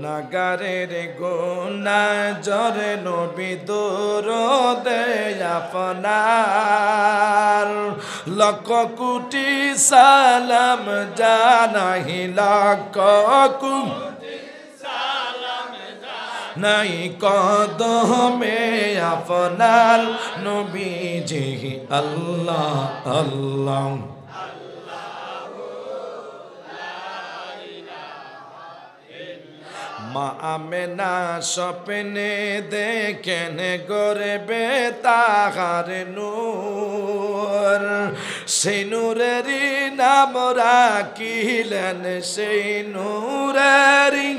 গুনাহগারের গুনাহ জরে নবী দরুদে আপনার লক্ষ কোটি সালাম জানাই লক্ষ কোটি সালাম নাই কদমে আপনার নবীজি আল্লাহ আল্লাহ মা আমেনা স্বপ্নে দেখেন গর্বে তাহার নূর সেই নূরেরই নাম রাখিলেন সেই নূরেরই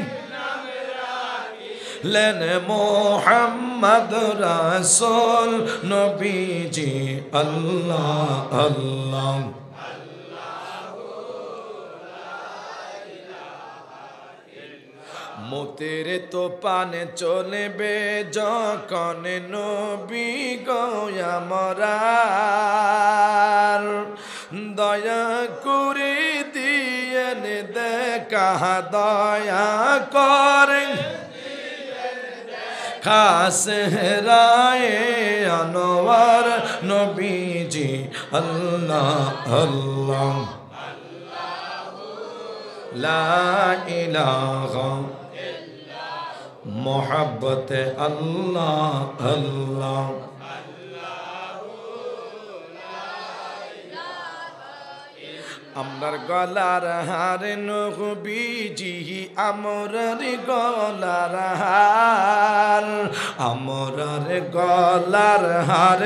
লেন মোহাম্মদ রাসূল নবীজি আল্লাহ আল্লাহ মোতের তো পানে চলবে যখন নবী গো আমরার দয়া করে দিয়েন দেখা দয়া করেন খাস রায়ে আনোয়ার নবীজি আল্লাহ আল্লাহ লা ইলাহা মোহাব্বত আল্লাহ আল্লাহ আমরার গলার হার নবীজি আমরার গলার হার আমরার গলার হার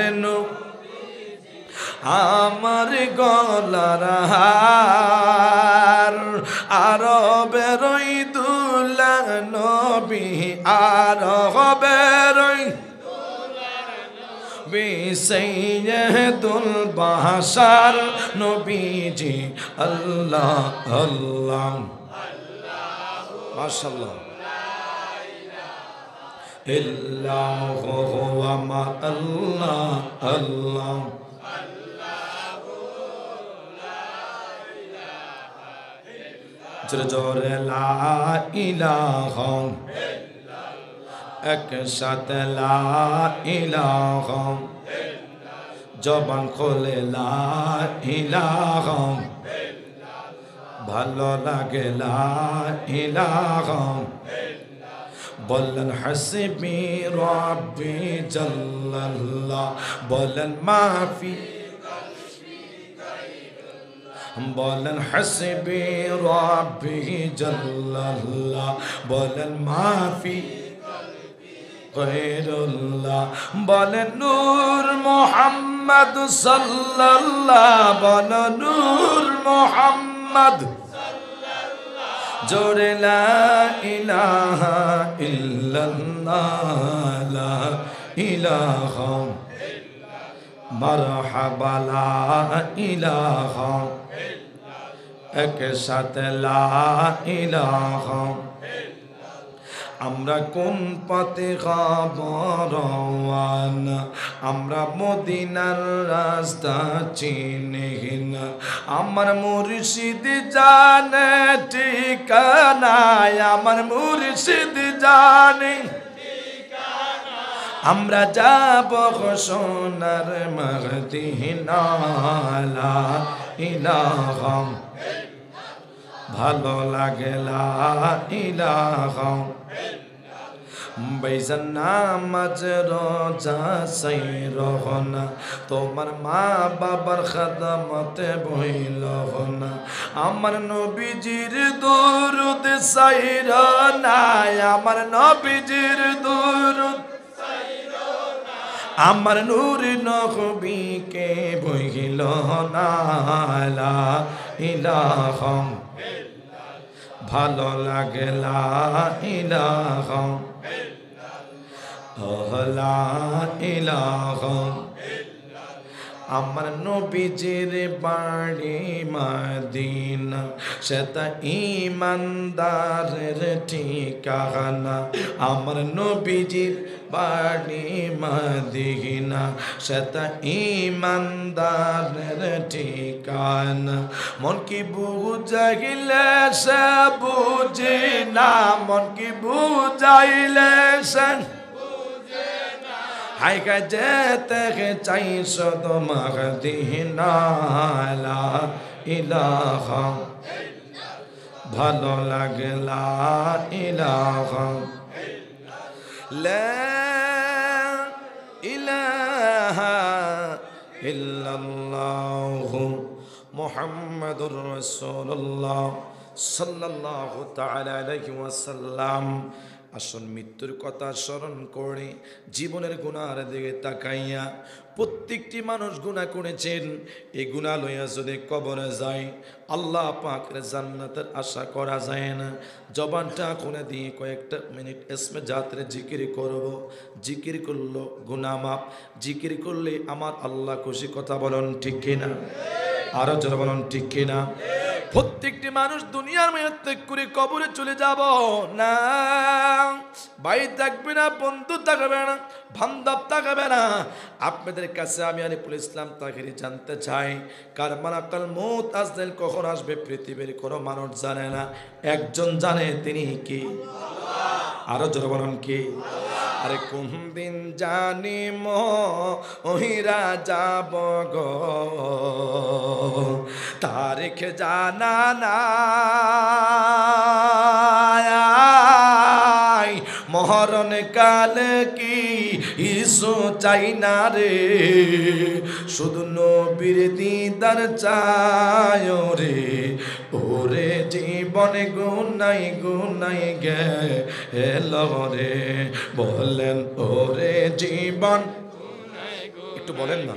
আমার গলার হার আরবের দুলা নবী আরবের বিসৈয়দুল বাশার নবীজি আল্লাহ আল্লাহ মাশাআল্লাহ ইল্লাহু ওয়া মা আল্লাহ আল্লাহ জোরে লা ইলাহা একসাথে লা ইলাহা জবান খোলে লা ইলাহা ভালো লাগে লা ইলাহা বলেন হাসবি রাব্বি জাল্লাল্লাহ বলেন মাফি বলেন হাসবি রাব্বি জাল্লাল্লাহ বলেন মাফি গায়রুল্লাহ বলেন নূর মুহাম্মদ সাল্লাল্লাহ বলেন নূর মুহাম্মদ জোরে লা ইলাহা ইল্লাল্লাহ লা ইলাহা মারহাবা লা ইলাহা একসাথে লা ইলাহা আমরা কোন পথে রওয়ানা আমরা মদিনার রাস্তা চিনি না আমার মুর্শিদ জানে ঠিকানা আমার মুর্শিদ জানে আমরা যাব সোনার মদিনা লা ইলাহা ভালো লাগে লা ইলাহা বাইজান নামাজ রোজা সেই রহনা তোমার মা বাবার খাদমতে বইল না আমার নবীজির দরুদ সাইর না আমার নবীজির দরুদ আমার নূর নবীকে বইল না লা ইলাহা ভালো লাগে লা ইলাহা লা ইলাহা আমার নবীজির বাড়ি মদিনা সেটা ইমানদারের ঠিকানা আমার নবীজির বাড়ি মদিনা সেটা ইমানদারের ঠিকানা মন কি বুঝাইলে সে বুঝে না মন কি বুঝাইলে সে হাই কা যেতে চাইছো তোমার দিনা লা ইলাহা ভালো লাগলা ইলাহা লা ইলাহা ইল্লাল্লাহু মুহাম্মাদুর রাসূলুল্লাহ সাল্লাল্লাহু তাআলা আলাইহি ওয়াসাল্লাম আসুন মৃত্যুর কথা স্মরণ করে জীবনের গুনার দিকে তাকাইয়া প্রত্যেকটি মানুষ গুনাহ করেছেন এই গুনাহ লইয়া যদি কবরে যায় আল্লাহ পাকের জান্নাতের আশা করা যায় না জবানটা খুলে দিয়ে কয়েকটা মিনিট ইসমে জাতের জিকির করব জিকির করলো গুনাহ মাপ জিকির করলে আমার আল্লাহ খুশি কথা বলুন ঠিক কিনা আরো জোরে বলুন ঠিক কিনা প্রত্যেকটি মানুষ দুনিয়ার মেয়ে ত্যাগ করে কবরে চলে যাব না ভাই থাকবে না বন্ধু থাকবে না বান্ধব থাকবে না আপনাদের কাছে আমি আরিফুল ইসলাম তাহিরি জানতে চাই কার মালাকুল মউত আজরাইল কখন আসবে পৃথিবীর কোনো মানুষ জানে না একজন জানে তিনি কি আল্লাহ আরো জোরে বলুন কি আরে কোন দিন জানি মহিরা যাব গো তারিখ জানা নাই মহরণ কালে কি ইসু চাই না রে শুধু নবীর দিদার চায় রে ওরে জীবনে গুনাই গুনাই গেল রে বলেন ওরে জীবন একটু বলেন না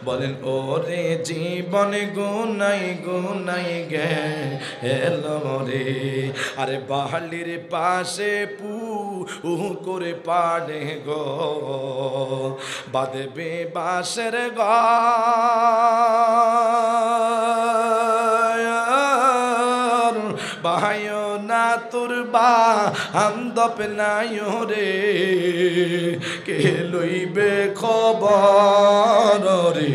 বলেন ওরে জীবন গুনাই গুনাই গেল রে আরে বাহালির পাশে পু করে পাড়ে গো বাঁধবে বাঁশের ঘর বাহায়ো না তোর বান্ধব নাই রে কে লইবে খবর রে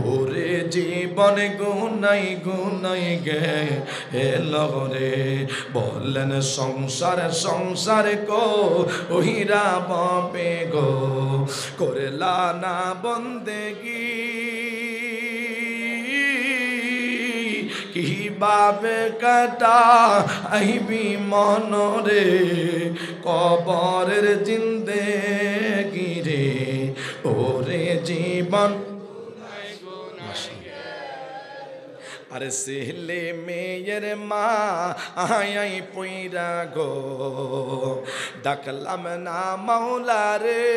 ওরে জীবন গুনাই গুনাই গেল রে বললেন সংসার সংসার কো ওহিরা বাপে গো করলা না বন্দেগি কিভাবে কাটা আইবি মনরে কবরের জিন্দেগি রে ওরে জীবন আরে ছেলে মেয়ের মা আই পইরা গো ডাকলাম না মাওলা রে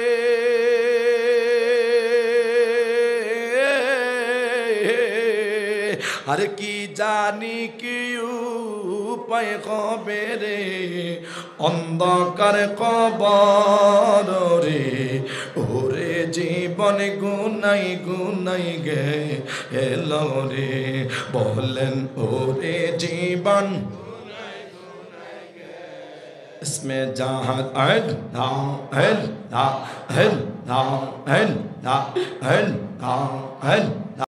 আরে কি জানি কি উপায় হবে রে অন্ধকার কবর রে ওরে জীবন গুনাই গুনাই গেল রে বলেন ওরে জীবন इसमें जहाँ